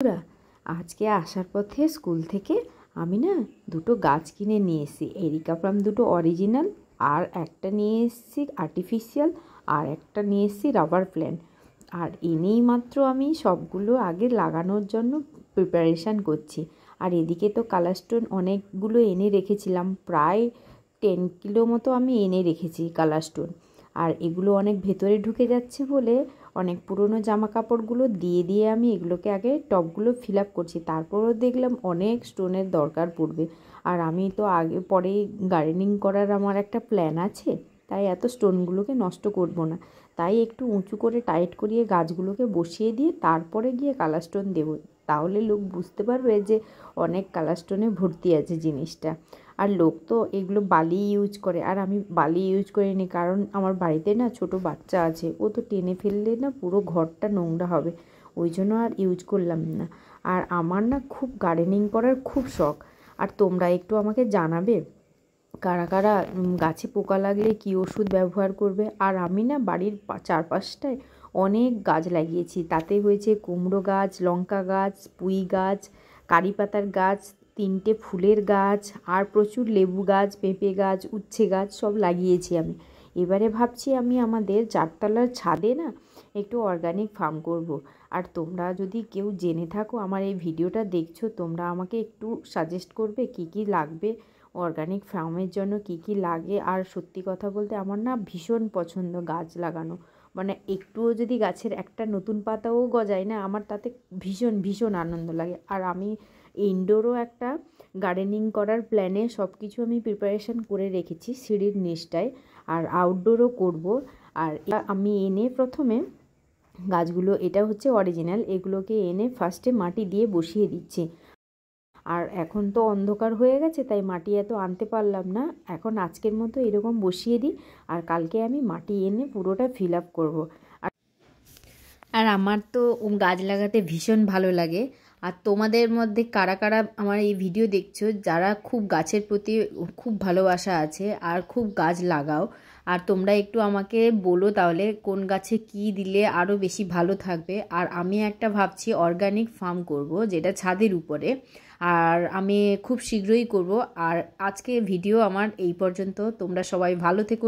বন্ধুরা, আজকে আসার পথে স্কুল থেকে আমি না দুটো গাছ কিনে নিয়ে এসেছি। এরিকা প্লাম দুটো অরিজিনাল, আর একটা নিয়ে এসেছি আর্টিফিশিয়াল, আর একটা নিয়ে এসেছি রাবার প্ল্যান্ট। আর এনেই মাত্র আমি সবগুলো আগে লাগানোর জন্য প্রিপারেশান করছি। আর এদিকে তো কালার স্টোন অনেকগুলো এনে রেখেছিলাম, প্রায় 10 কিলো মতো আমি এনে রেখেছি কালার স্টোন। আর এগুলো অনেক ভেতরে ঢুকে যাচ্ছে বলে অনেক পুরনো জামা কাপড়গুলো দিয়ে আমি এগুলোকে আগে টবগুলো ফিল আপ করছি। তারপরও দেখলাম অনেক স্টোনের দরকার পড়বে। আর আমি তো আগে পরে গার্ডেনিং করার আমার একটা প্ল্যান আছে, তাই এত স্টোনগুলোকে নষ্ট করব না। তাই একটু উঁচু করে টাইট করিয়ে গাছগুলোকে বসিয়ে দিয়ে তারপরে গিয়ে কালার স্টোন দেবো। তাহলে লোক বুঝতে পারবে যে অনেক কালার স্টোনে ভর্তি আছে জিনিসটা। আর লোক তো এগুলো বালি ইউজ করে, আর আমি বালি ইউজ করিনি, কারণ আমার বাড়িতে না ছোট বাচ্চা আছে, ও তো টেনে ফেললে না পুরো ঘরটা নোংরা হবে, ওই জন্য আর ইউজ করলাম না। আর আমার না খুব গার্ডেনিং করার খুব শখ। আর তোমরা একটু আমাকে জানাবে কারা কারা গাছে পোকা লাগলে কী ওষুধ ব্যবহার করবে। আর আমি না বাড়ির চারপাশটায় অনেক গাছ লাগিয়েছি, তাতে হয়েছে কুমড়ো গাছ, লঙ্কা গাছ, পুঁই গাছ, কারি পাতার গাছ, 3টে ফুলের গাছ, আর প্রচুর লেবু গাছ, পেঁপে গাছ, উচ্ছে গাছ সব লাগিয়েছি আমি। এবারে ভাবছি আমি আমাদের 4তলার ছাদে না একটু অর্গানিক ফার্ম করব। আর তোমরা যদি কেউ জেনে থাকো, আমার এই ভিডিওটা দেখছো, তোমরা আমাকে একটু সাজেস্ট করবে কি কি লাগবে অর্গানিক ফার্মের জন্য, কি কি লাগে। আর সত্যি কথা বলতে আমার না ভীষণ পছন্দ গাছ লাগানো, মানে একটুও যদি গাছের একটা নতুন পাতাও গজায় না, আমার তাতে ভীষণ ভীষণ আনন্দ লাগে। আর আমি ইনডোরও একটা গার্ডেনিং করার প্ল্যানে সব কিছু আমি প্রিপারেশান করে রেখেছি সিঁড়ির নিচটায়, আর আউটডোরও করব। আর আমি এনে প্রথমে গাছগুলো, এটা হচ্ছে অরিজিনাল, এগুলোকে এনে ফার্স্টে মাটি দিয়ে বসিয়ে দিচ্ছি। আর এখন তো অন্ধকার হয়ে গেছে, তাই মাটি এত আনতে পারলাম না, এখন আজকের মতো এরকম বসিয়ে দিই, আর কালকে আমি মাটি এনে পুরোটা ফিল আপ করবো। আর আমার তো গাছ লাগাতে ভীষণ ভালো লাগে। আর তোমাদের মধ্যে কারা কারা আমার এই ভিডিও দেখছো, যারা খুব গাছের প্রতি খুব ভালোবাসা আছে আর খুব গাছ লাগাও, আর তোমরা একটু আমাকে বলো তাহলে কোন গাছে কি দিলে আরও বেশি ভালো থাকবে। আর আমি একটা ভাবছি অর্গানিক ফার্ম করব, যেটা ছাদের উপরে, আর আমি খুব শীঘ্রই করব। আর আজকে ভিডিও আমার এই পর্যন্ত। তোমরা সবাই ভালো থেকো।